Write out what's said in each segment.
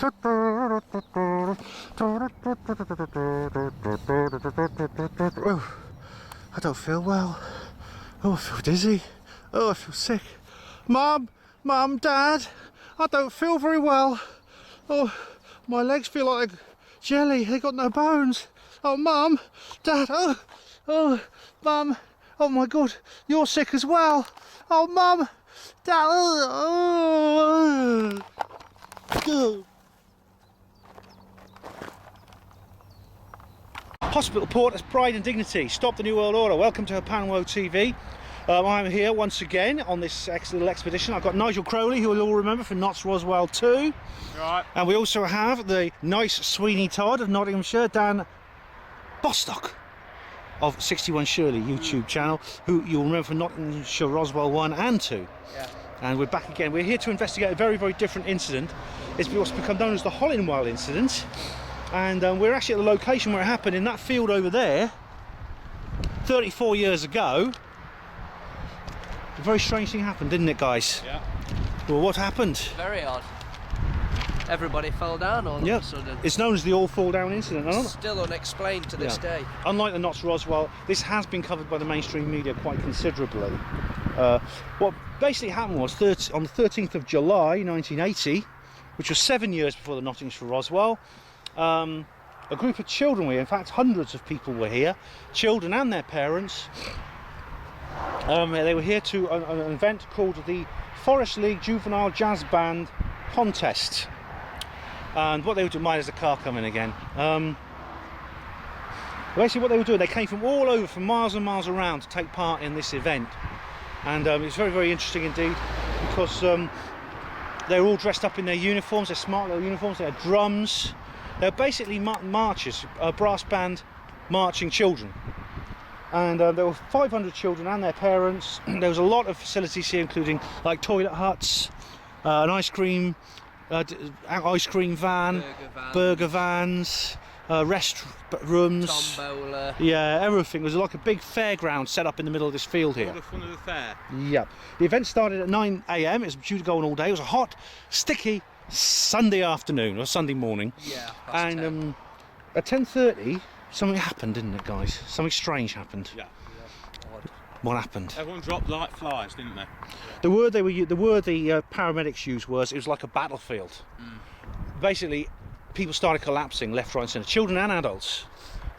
Oh, I don't feel well. Oh, I feel dizzy. Oh, I feel sick. Mum, Dad, I don't feel very well. Oh, my legs feel like jelly. They got no bones. Oh, Mum, Dad, oh, Mum. Oh my God, you're sick as well. Oh, Mum, Dad. Hospital Porters, Pride and Dignity. Stop the New World Order. Welcome to Panwo TV. I'm here once again on this little expedition. I've got Nigel Crowley, who you'll all remember from Knots Roswell 2. Right. And we also have the nice Sweeney Todd of Nottinghamshire, Dan Bostock of 61 Shirley YouTube channel, who you'll remember from Nottinghamshire Roswell 1 and 2. Yeah. And we're back again. We're here to investigate a very, very different incident. It's what's become known as the Hollinwell Incident. And we're actually at the location where it happened, in that field over there, 34 years ago. A very strange thing happened, didn't it, guys? Yeah. Well, what happened? Very odd. Everybody fell down all of a sudden. It's known as the All Fall Down Incident, isn't it? Still unexplained to this day. Unlike the Knots Roswell, this has been covered by the mainstream media quite considerably. What basically happened was, on the 13th of July 1980, which was 7 years before the Nottinghamshire Roswell, a group of children were here. In fact, hundreds of people were here, children and their parents. They were here to an event called the Forest League Juvenile Jazz Band Contest. And what they were doing, there's a car coming again. Basically what they were doing, they came from all over, from miles and miles around, to take part in this event. And it's very, very interesting indeed, because they were all dressed up in their uniforms, their smart little uniforms, they had drums. They're basically marchers, brass band marching children. And there were 500 children and their parents. There was a lot of facilities here, including like toilet huts, an ice cream van, burger vans, restrooms, tombola. Yeah, everything. It was like a big fairground set up in the middle of this field here. All the fun of the fair. Yeah. The event started at 9 AM. It was due to go on all day. It was a hot, sticky Sunday afternoon or Sunday morning. Yeah. And at 10:30, something happened, didn't it, guys? Something strange happened. Yeah. What happened? Everyone dropped like flies, didn't they? The word the paramedics used was, it was like a battlefield. Basically, people started collapsing left, right, and centre. Children and adults.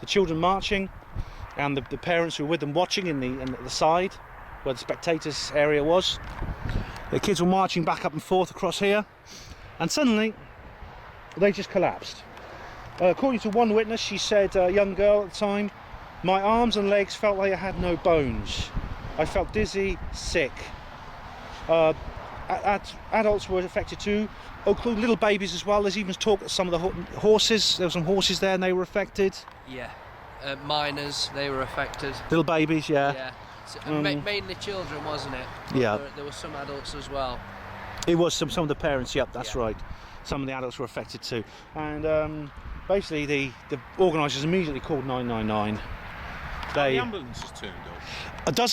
The children marching, and the parents who were with them watching in the side where the spectators area was. The kids were marching back up and forth across here, and suddenly they just collapsed. According to one witness, she said, a young girl at the time, "My arms and legs felt like I had no bones. I felt dizzy, sick." Adults were affected too, including little babies as well. There's even talk that some of the horses, there were some horses there and they were affected. Yeah. Minors, they were affected. Little babies, yeah. Yeah. So, mainly children, wasn't it? But yeah. There were some adults as well. It was some of the parents, yep, that's right. Some of the adults were affected too. And basically the organisers immediately called 999. The ambulance has turned up.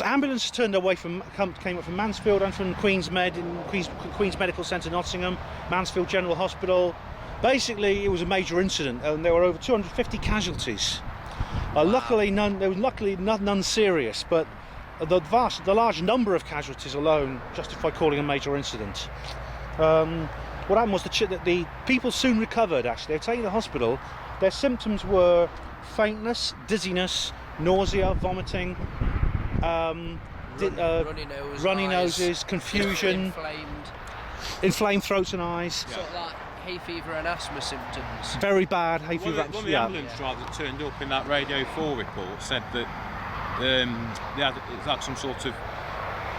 Ambulances turned away came up from Mansfield and from Queen's Medical Centre, Nottingham, Mansfield General Hospital. Basically, it was a major incident, and there were over 250 casualties. Luckily, none serious, but the large number of casualties alone justified calling a major incident. What happened was the people soon recovered. Actually, they were taken to the hospital. Their symptoms were faintness, dizziness, nausea, vomiting, runny noses, confusion, inflamed throats and eyes. Yeah. Sort of like hay fever and asthma symptoms. Very bad hay fever. One of the ambulance drivers that turned up in that Radio 4 report said that they had some sort of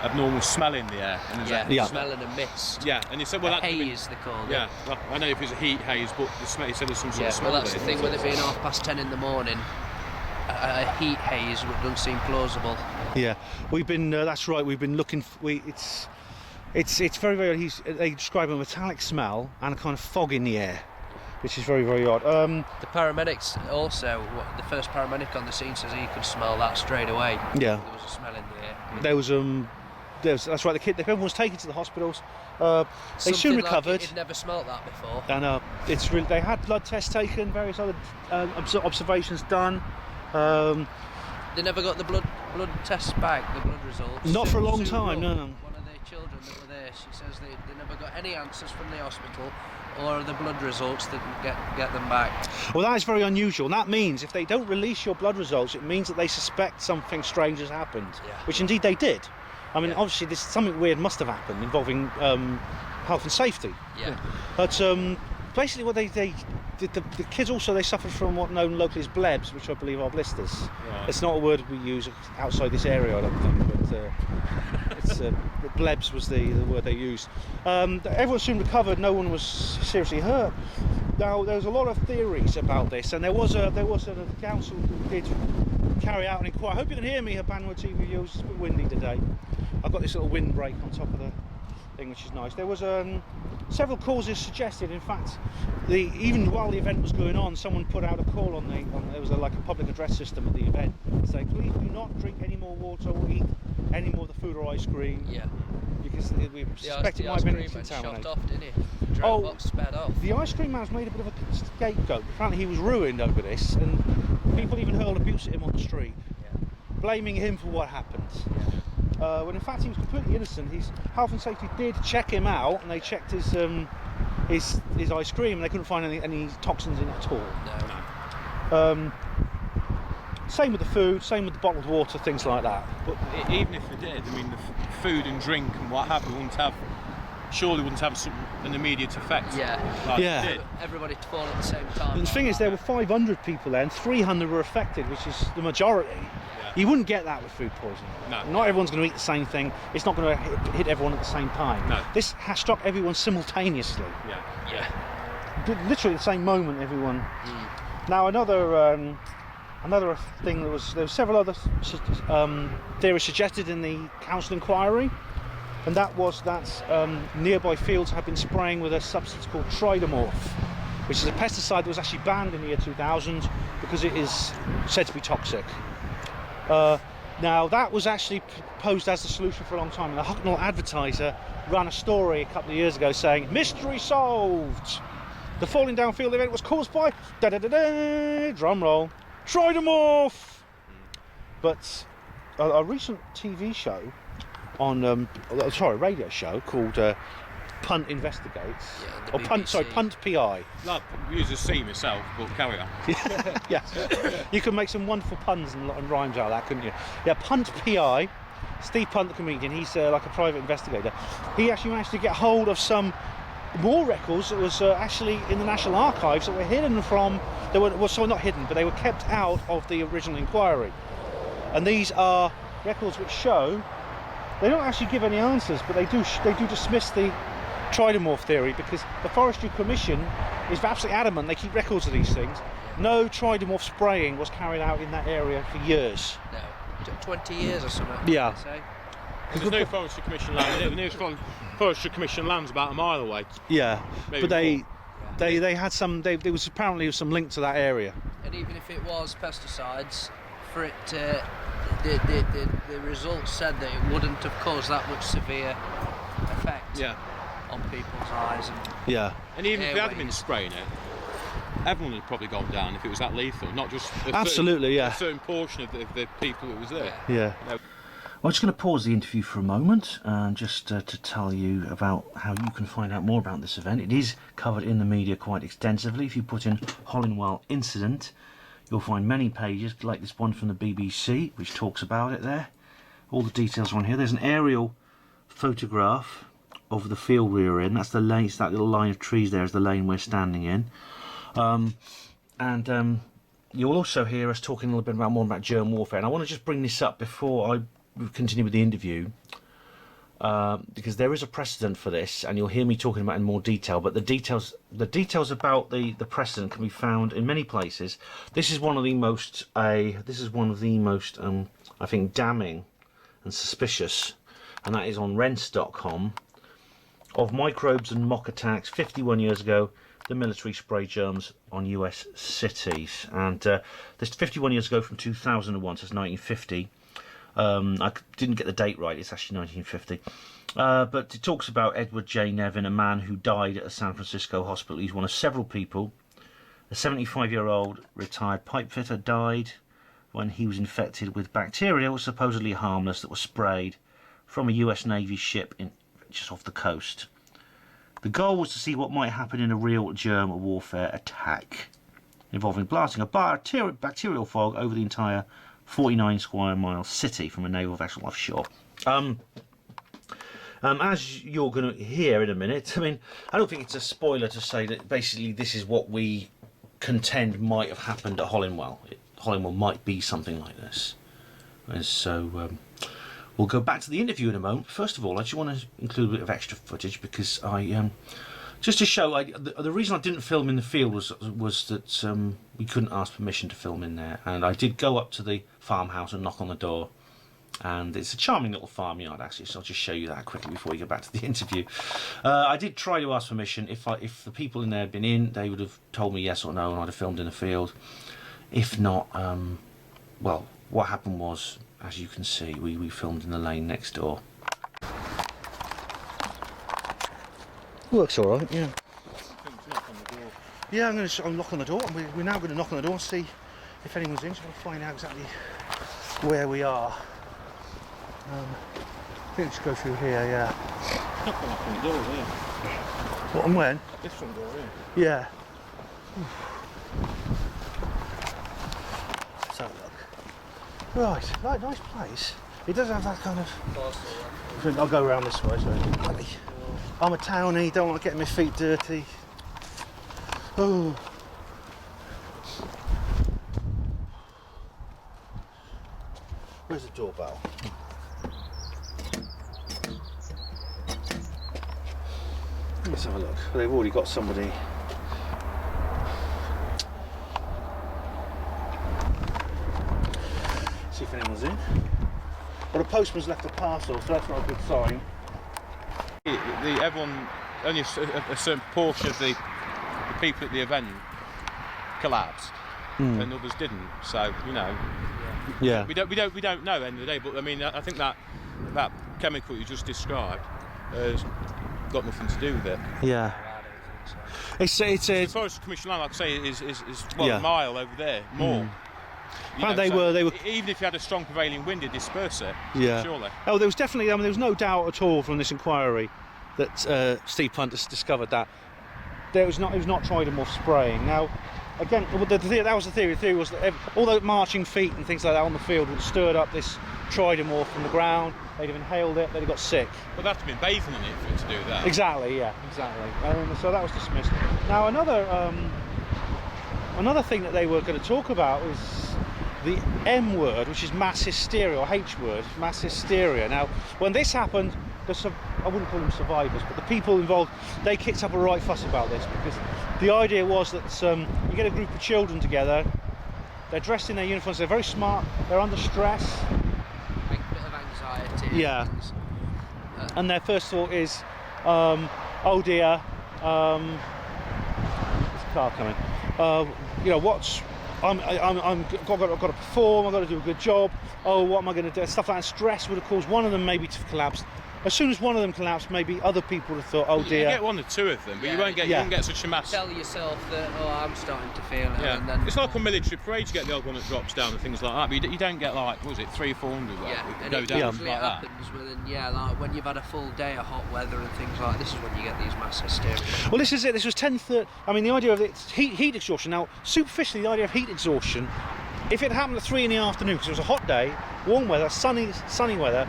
abnormal smell in the air. And smell and a mist. Yeah, and he said, well, that haze they called it. Yeah, well, I know if it's a heat haze, but he said there's some sort of smell. Well, that's the thing with it being 10:30 in the morning. A heat haze doesn't seem plausible. Yeah, we've been. That's right. We've been looking. It's very, very. They describe a metallic smell and a kind of fog in the air, which is very, very odd. The paramedics also. The first paramedic on the scene says he could smell that straight away. Yeah. There was a smell in the air. There was That's right. Everyone was taken to the hospitals. They soon recovered. Like he'd never smelt that before. And they had blood tests taken, various other observations done. They never got the blood tests back, the blood results. Not for a long Sue time, no. One of the children that were there, she says they never got any answers from the hospital, or the blood results didn't get them back. Well, that is very unusual. And that means if they don't release your blood results, it means that they suspect something strange has happened, which indeed they did. I mean, obviously, something weird must have happened involving health and safety. Yeah. But basically, what the kids also, they suffered from what known locally as blebs, which I believe are blisters. Right. It's not a word we use outside this area, I don't think, but it's blebs was the word they used. Everyone soon recovered. No one was seriously hurt. Now, there was a lot of theories about this, and there was a council who did carry out an inquiry. I hope you can hear me, Banwa TV viewers. It's a bit windy today. I've got this little windbreak on top of the thing, which is nice. There was several causes suggested. In fact, even while the event was going on, someone put out a call on there was like a public address system at the event saying, please do not drink any more water or eat any more of the food or ice cream. Yeah. Because we suspect it might have been contaminated. Shot off, didn't he? Drove off, sped off. The ice cream man's made a bit of a scapegoat. Apparently he was ruined over this, and people even hurled abuse at him on the street, blaming him for what happened. When in fact he was completely innocent. His health and safety did check him out, and they checked his ice cream, and they couldn't find any toxins in it at all. No. Same with the food, same with the bottled water, things like that. But even if they did, I mean, the food and drink and what have you surely wouldn't have an immediate effect. Like it did. Everybody to fall at the same time. And the thing is, there were 500 people there, and 300 were affected, which is the majority. You wouldn't get that with food poisoning. No. Not everyone's going to eat the same thing. It's not going to hit everyone at the same time. No. This has struck everyone simultaneously. Yeah. Literally at the same moment, everyone. Now another thing, there were several other theories suggested in the council inquiry, and that was that nearby fields have been spraying with a substance called tridomorph, which is a pesticide that was actually banned in the year 2000 because it is said to be toxic. Now that was actually proposed as the solution for a long time, and the Hucknall Advertiser ran a story a couple of years ago saying, mystery solved! The falling down field event was caused by drum roll, tridomorph! But a recent TV show radio show called Punt Investigates, Punt PI. I'd use a C myself, but carry on. Yeah, you can make some wonderful puns and rhymes out of that, couldn't you? Yeah, Punt PI, Steve Punt the comedian, he's like a private investigator. He actually managed to get hold of some more records that was actually in the National Archives that were hidden from, not hidden, but they were kept out of the original inquiry. And these are records which show, they don't actually give any answers, but they do dismiss the tridomorph theory, because the Forestry Commission is absolutely adamant, they keep records of these things. No tridomorph spraying was carried out in that area for years. No, 20 years or something. Yeah. There's no Forestry Commission land. The nearest Forestry Commission land's about a mile away. Yeah, maybe but they had some. There was apparently some link to that area. And even if it was pesticides, for it to, the results said that it wouldn't have caused that much severe effect on people's eyes. And even if they had been spraying it, everyone would have probably gone down if it was that lethal, not just a certain portion of the people that was there. Yeah. I'm just going to pause the interview for a moment and just to tell you about how you can find out more about this event. It is covered in the media quite extensively. If you put in Hollinwell Incident, you'll find many pages like this one from the BBC which talks about it there. All the details are on here. There's an aerial photograph of the field we were in. That's the lane, that little line of trees there is the lane we're standing in. You'll also hear us talking a little bit more about germ warfare. And I want to just bring this up before I continue with the interview, because there is a precedent for this, and you'll hear me talking about it in more detail. But the details about the precedent can be found in many places. This is one of the most I think damning and suspicious, and that is on rents.com, of microbes and mock attacks 51 years ago. The military spray germs on US cities, and this 51 years ago from 2001 to 1950. I didn't get the date right, it's actually 1950. But it talks about Edward J. Nevin, a man who died at a San Francisco hospital. He's one of several people. A 75-year-old retired pipe fitter died when he was infected with bacteria, was supposedly harmless, that was sprayed from a US Navy ship just off the coast. The goal was to see what might happen in a real germ warfare attack, involving blasting a bacterial fog over the entire 49 square mile city from a naval vessel offshore. As you're going to hear in a minute, I mean, I don't think it's a spoiler to say that basically this is what we contend might have happened at Hollingwell. Hollingwell might be something like this. And so we'll go back to the interview in a moment. First of all, I just want to include a bit of extra footage because just to show, the reason I didn't film in the field was that we couldn't ask permission to film in there, and I did go up to the farmhouse and knock on the door, and it's a charming little farmyard actually, so I'll just show you that quickly before we go back to the interview. I did try to ask permission. If the people in there had been in, they would have told me yes or no, and I'd have filmed in the field. If not, well, what happened was, as you can see, we filmed in the lane next door. Works all right, yeah. Yeah, I'm knock on the door. We're now going to knock on the door and see if anyone's in. So we'll find out exactly where we are. I think we should go through here, yeah. Knock on the door, yeah. What and when? This front door, yeah. Yeah. Let's have a look. Right, nice place. It does have that kind of... I'll go around this way, so... I'm a townie, don't want to get my feet dirty. Oh. Where's the doorbell? Let's have a look. They've already got somebody. See if anyone's in. Well, the postman's left a parcel, so that's not a good sign. Everyone, only a certain portion of the people at the event collapsed, and others didn't. So you know, yeah, we don't know at the end of the day. But I mean, I think that chemical you just described has got nothing to do with it. Yeah. It's as far as the Commission line, like I say, is well, a mile over there more. They were even if you had a strong prevailing wind, it'd disperse it. Yeah. Surely. Oh, there was definitely. I mean, there was no doubt at all from this inquiry that Steve Punt has discovered that it was not tridymorph spraying. Now, again, that was the theory. The theory was that all those marching feet and things like that on the field would have stirred up this tridymorph from the ground. They'd have inhaled it. They'd have got sick. Well, they'd have to be bathing in it for it to do that. Exactly. Yeah. Exactly. So that was dismissed. Now another thing that they were going to talk about was the M word, which is mass hysteria, or H word, mass hysteria. Now, when this happened, I wouldn't call them survivors, but the people involved, they kicked up a right fuss about this, because the idea was that you get a group of children together, they're dressed in their uniforms, they're very smart, they're under stress. Big bit of anxiety. Yeah. And their first thought is, oh dear, there's a car coming. You know, I've got to perform, I've got to do a good job, oh, what am I going to do? Stuff like that. Stress would have caused one of them maybe to collapse. As soon as one of them collapsed, maybe other people would have thought, oh dear. You get one or two of them, but you won't get such a mass. Tell yourself that, oh, I'm starting to feel it. Yeah. And then, it's like a military parade, you get the odd one that drops down and things like that, but you don't get like, what was it, 300 or 400 and go it down usually like that. happens like when you've had a full day of hot weather and things like this is when you get these mass hysteria. Well, this is it. This was 10:30. I mean, the idea of it's heat exhaustion. Now, superficially, the idea of heat exhaustion, if it happened at 3 in the afternoon, because it was a hot day, warm weather, sunny weather,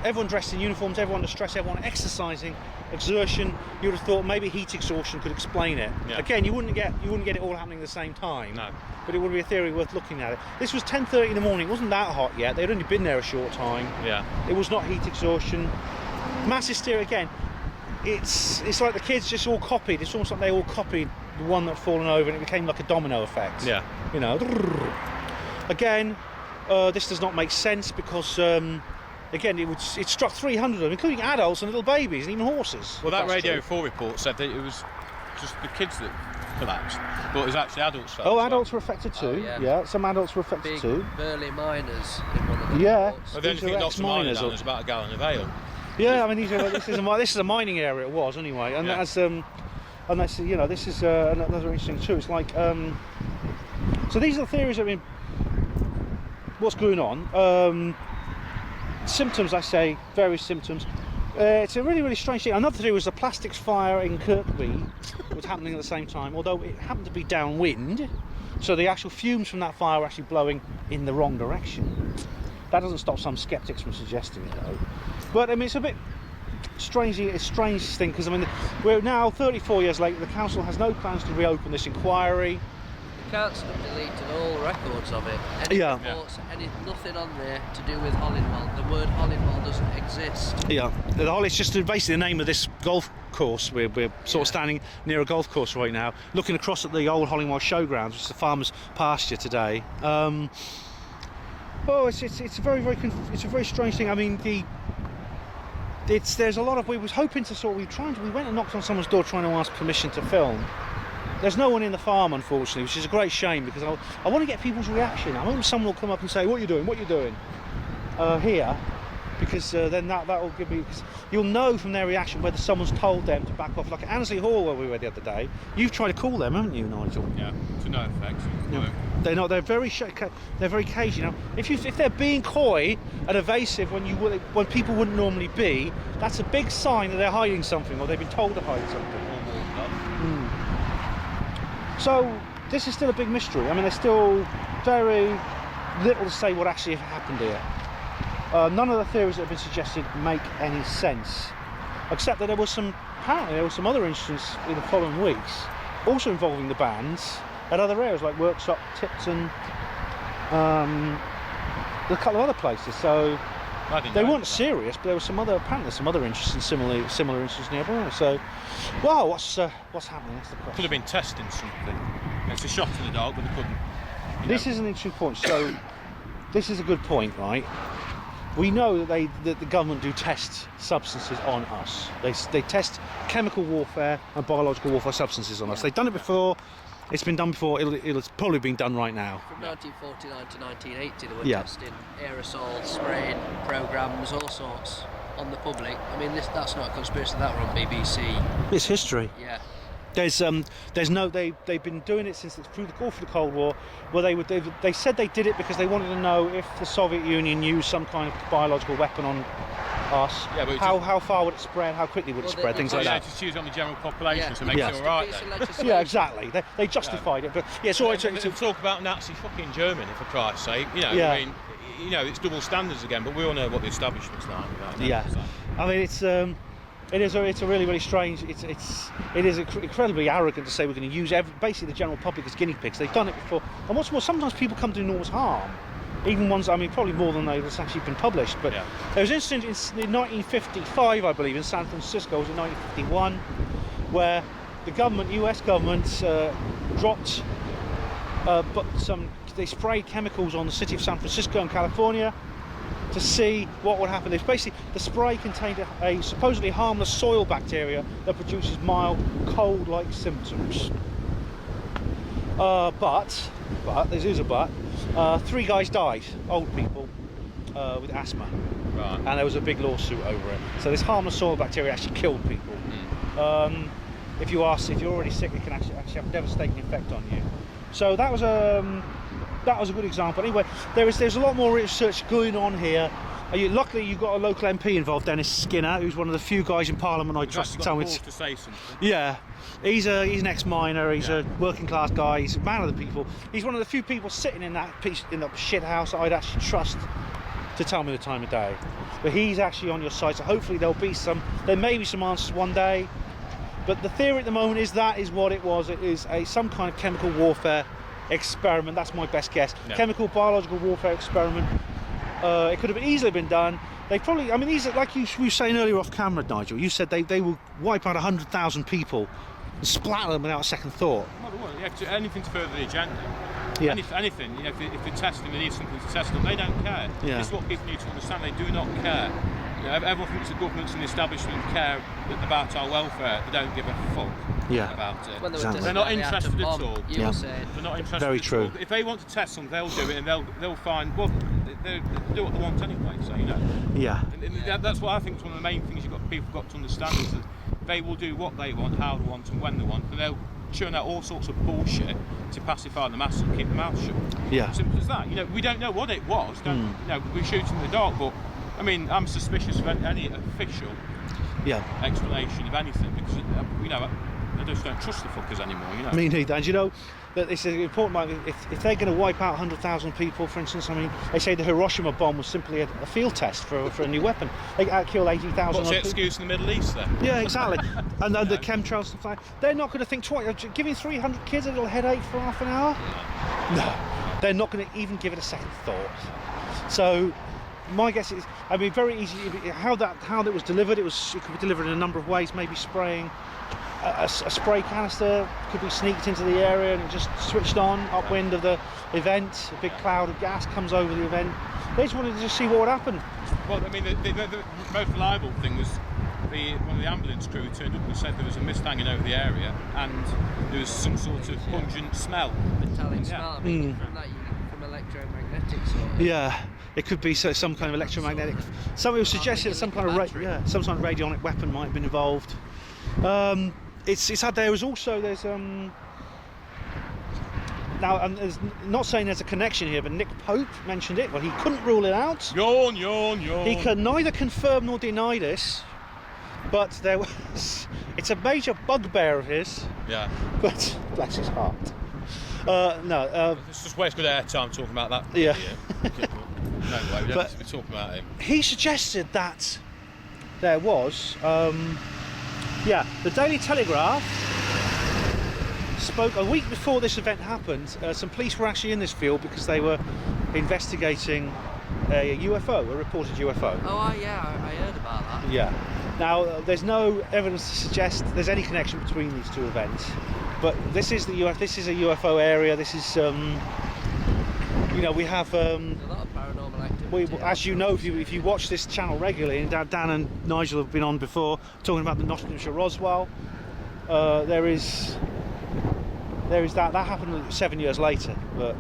everyone dressed in uniforms, everyone under stress, everyone exercising, exertion, you would have thought maybe heat exhaustion could explain it. Yeah. Again, you wouldn't get it all happening at the same time. No. But it would be a theory worth looking at it. This was 10:30 in the morning. It wasn't that hot yet. They'd only been there a short time. Yeah. It was not heat exhaustion. Mass hysteria again. It's like the kids just all copied. It's almost like they all copied the one that had fallen over, and it became like a domino effect. Yeah. You know. Again, this does not make sense because. Again, it struck 300 of them, including adults and little babies and even horses. Well, that Radio 4 report said that it was just the kids that collapsed, but there's actually adults. Oh, adults were affected too. Yeah, some adults were affected too. Burly miners in one of the reports. Well, the only thing that knocks a miner down is about a gallon of ale. Yeah, I mean, this is a mining area. It was anyway, and that's you know, this is another interesting too. It's like so these are the theories. I mean, what's going on? Symptoms, I say, various symptoms. It's a really, really strange thing. Another theory was the plastics fire in Kirkby was happening at the same time, although it happened to be downwind, so the actual fumes from that fire were actually blowing in the wrong direction. That doesn't stop some skeptics from suggesting it, though. But I mean, it's a bit strange. It's a strange thing because I mean, we're now 34 years later. The council has no plans to reopen this inquiry. The council have deleted all records of it. Any reports, nothing on there to do with Hollingwell. The word Hollingwell doesn't exist. Yeah, it's just basically the name of this golf course. We're sort of standing near a golf course right now, looking across at the old Hollingwell showgrounds, which is the farmer's pasture today. It's a very it's a very strange thing. I mean, there's a lot of. We went and knocked on someone's door trying to ask permission to film. There's no one in the farm, unfortunately, which is a great shame because I want to get people's reaction. I hope someone will come up and say, "What are you doing? What are you doing?" Here, because then that will give me. Cause you'll know from their reaction whether someone's told them to back off. Like at Annesley Hall, where we were the other day, you've tried to call them, haven't you, Nigel? Yeah, to no effect. No. They're not. They're very cagey. Now, if they're being coy and evasive when people wouldn't normally be, that's a big sign that they're hiding something or they've been told to hide something. So this is still a big mystery. I mean, there's still very little to say what actually happened here. None of the theories that have been suggested make any sense, except that apparently there were some other incidents in the following weeks, also involving the bands at other areas like Worksop, Tipton, a couple of other places. So they weren't serious, but there was apparently some other interesting, similar incidents nearby. So, wow, what's happening? That's the question. Could have been testing something. It's a shot in the dark, but they couldn't. This is an interesting point. So, this is a good point, right? We know that the government do test substances on us. They test chemical warfare and biological warfare substances on us. They've done it before. It's been done before. It's probably been done right now. From 1949 to 1980, they were testing aerosol spraying programs, all sorts on the public. I mean, that's not a conspiracy. That were on BBC. It's history. Yeah. They've been doing it since through the Cold War, where they said they did it because they wanted to know if the Soviet Union used some kind of biological weapon on us. Yeah, but how far would it spread? How quickly would it spread? Things like that. Just use on the general population to make it all right. Yeah, exactly. They justified it, but it's all right to talk about Nazi fucking Germany for Christ's sake. You know, I mean, it's double standards again. But we all know what the establishment's like. I mean, it's a really, really strange. It is incredibly arrogant to say we're going to use basically the general public as guinea pigs. They've done it before, and what's more, sometimes people come to enormous harm. Even ones, I mean, probably more than that's actually been published. But there was an incident in 1955, I believe, in San Francisco. It was in 1951, where the U.S. government, dropped, they sprayed chemicals on the city of San Francisco in California to see what would happen. It's basically the spray contained a supposedly harmless soil bacteria that produces mild cold-like symptoms. But there's a but. 3 guys died, old people, with asthma, and there was a big lawsuit over it. So this harmless soil bacteria actually killed people. If you're already sick, it can actually have a devastating effect on you. So that was a good example. Anyway, there's a lot more research going on here. Luckily, you've got a local MP involved, Dennis Skinner, who's one of the few guys in Parliament I trust to tell me. To say something. Yeah, he's an ex-miner. He's a working-class guy. He's a man of the people. He's one of the few people sitting in that shit house that I'd actually trust to tell me the time of day. But he's actually on your side, so hopefully there may be some answers one day. But the theory at the moment is that is what it was. It is some kind of chemical warfare experiment. That's my best guess. No. Chemical biological warfare experiment. It could have easily been done. They probably, I mean, these are, like you were saying earlier off camera, Nigel, you said they will wipe out 100,000 people and splatter them without a second thought. Well, anything to further the agenda. Yeah. Anything, if they're testing, they need something to test them, they don't care. Yeah. This is what people need to understand, they do not care. Everyone thinks the governments and the establishment care about our welfare, they don't give a fuck. about it. When they were Exactly. They're not testing the interested atom at bomb, all. You were saying. They're not interested Very at true. all. If they want to test something, they'll do it, and they'll find, well, they'll do what they want anyway, so, you know. Yeah. And that's what I think is one of the main things people got to understand, is that they will do what they want, how they want, and when they want, and they'll churn out all sorts of bullshit to pacify the masses and keep their mouth shut. Yeah. Simple as that. You know, we don't know what it was. You know, we're shooting in the dark, but I mean, I'm suspicious of any official explanation of anything, because you know, I just don't trust the fuckers anymore. You know. Me neither. And you know that it's an important point. If they're going to wipe out 100,000 people, for instance, I mean, they say the Hiroshima bomb was simply a field test for a new weapon. They killed 80,000. What's the excuse in the Middle East then? Yeah, exactly. And the chemtrails stuff like that. They're not going to think twice. Giving 300 kids a little headache for half an hour? No. They're not going to even give it a second thought. So my guess is, I mean, very easy. How that was delivered, it could be delivered in a number of ways. Maybe spraying a spray canister, could be sneaked into the area and just switched on upwind of the event. A big cloud of gas comes over the event. They just wanted to just see what would happen. Well, I mean, the most reliable thing was one of the ambulance crew turned up and said there was a mist hanging over the area and there was some sort of pungent smell. Metallic smell. I mean, from that, from electromagnetic sort of. Yeah. It could be some kind of electromagnetic. Somebody suggested some kind of some kind of radionic weapon might have been involved. It's had. There was also there's now, and there's not saying there's a connection here, but Nick Pope mentioned it. Well, he couldn't rule it out. Yawn. He can neither confirm nor deny this, but there was. It's a major bugbear of his. Yeah. But bless his heart. No. It's just wasted air time talking about that. Yeah. No way, we don't need to be talking about him. He suggested that there was, the Daily Telegraph spoke a week before this event happened. Some police were actually in this field because they were investigating a UFO, a reported UFO. Oh, yeah, I heard about that. Yeah. Now, there's no evidence to suggest there's any connection between these two events, but this is This is a UFO area. This is, we have. There's a lot of paranormal activity. As you know, if you watch this channel regularly, and Dan and Nigel have been on before talking about the Nottinghamshire Roswell, there is that happened 7 years later, but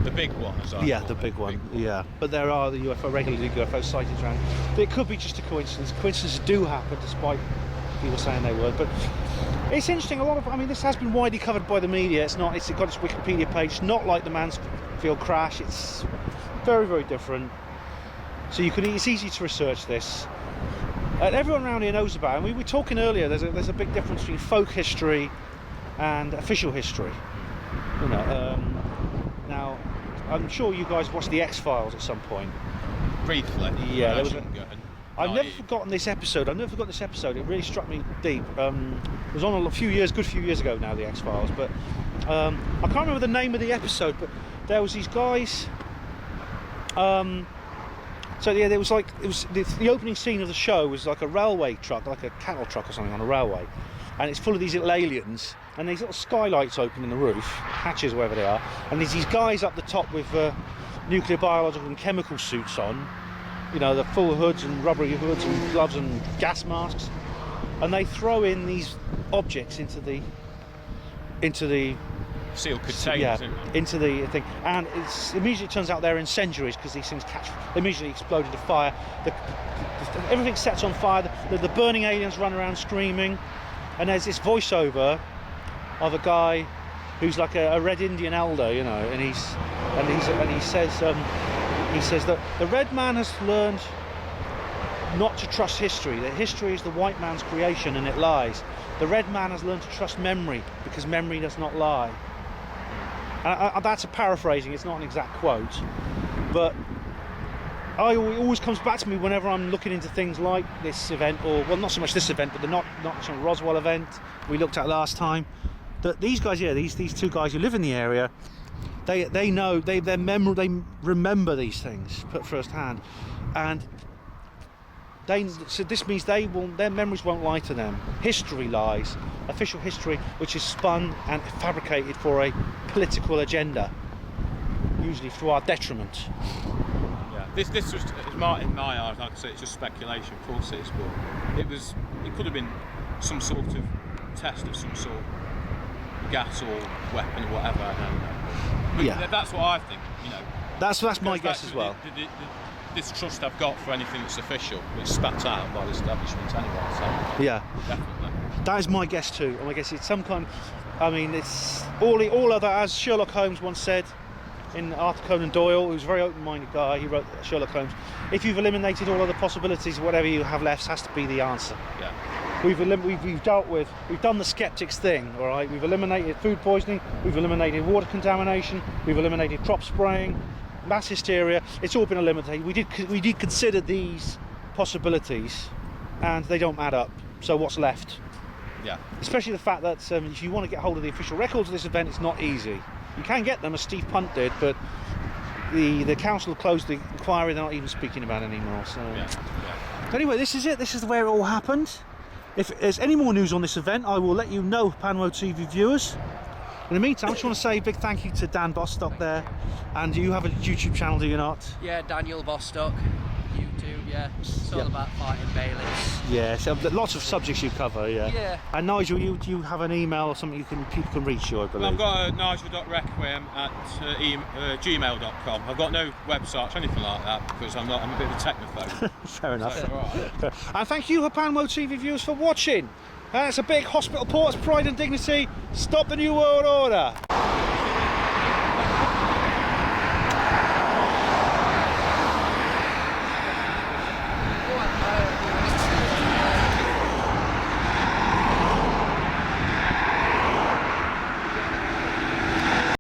the big one, the big one. Yeah, but there are the regularly UFO sightings around. But it could be just a coincidence. Coincidences do happen, despite people saying they were. But it's interesting. This has been widely covered by the media. It's got its Wikipedia page. It's not like the Mansfield crash. It's very, very different. So it's easy to research this. Everyone around here knows about it. We were talking earlier. There's a big difference between folk history and official history. Now, I'm sure you guys watched the X-Files at some point. Briefly. Yeah, there was I've never forgotten this episode. It really struck me deep. It was on good few years ago now, the X-Files. But I can't remember the name of the episode. But there was these guys. There was the opening scene of the show was like a railway truck, like a cattle truck or something on a railway, and it's full of these little aliens. And these little skylights open in the roof, hatches, wherever they are, and there's these guys up the top with nuclear, biological and chemical suits on, the full hoods and rubbery hoods and gloves and gas masks, and they throw in these objects into the sealed containers, into the thing, and it immediately turns out they're incendiaries because these things immediately explode into fire. Everything sets on fire. The burning aliens run around screaming, and there's this voiceover of a guy who's like a Red Indian elder, and he says that the Red Man has learned not to trust history. That history is the white man's creation and it lies. The Red Man has learned to trust memory because memory does not lie. That's a paraphrasing. It's not an exact quote, but it always comes back to me whenever I'm looking into things like this event, or not so much this event, but the Nottinghamshire Roswell event we looked at last time. That these guys, these two guys who live in the area, they know they remember these things firsthand, and so this means their memories won't lie to them. History lies, official history, which is spun and fabricated for a political agenda, usually to our detriment. Yeah, this was in my eyes, like I say, it's just speculation. Of course it is, but it could have been some sort of test of some sort of gas or weapon or whatever. I don't know. But Yeah. that's what I think. You know. That's my guess as well. The distrust I've got for anything that's official, it's spat out by the establishment anyway. So Yeah. definitely. That is my guess too. I guess it's some kind. I mean, it's all other, as Sherlock Holmes once said in Arthur Conan Doyle, who's a very open-minded guy. He wrote Sherlock Holmes. If you've eliminated all other possibilities, whatever you have left has to be the answer. Yeah. We've done the skeptics thing. All right. We've eliminated food poisoning. We've eliminated water contamination. We've eliminated crop spraying, mass hysteria. It's all been eliminated. We did consider these possibilities, and they don't add up. So what's left? Yeah. Especially the fact that if you want to get hold of the official records of this event, it's not easy. You can get them, as Steve Punt did, but the council closed the inquiry. They're not even speaking about it anymore. So anyway, this is it. This is where it all happened. If there's any more news on this event, I will let you know, Panwo TV viewers. In the meantime, I just want to say a big thank you to Dan Bostock there. And you have a YouTube channel, do you not? Yeah, Daniel Bostock, YouTube. Yeah, it's all about fighting bailiffs. Yeah, so lots of subjects you cover. Yeah. Yeah. And Nigel, you have an email or something people can reach you, I believe. Well, I've got a nigel.requiem@gmail.com. I've got no website or anything like that because I'm a bit of a technophobe. Fair enough. So, right. And thank you, Panwo TV viewers, for watching. It's a big hospital port's pride and dignity. Stop the New World Order.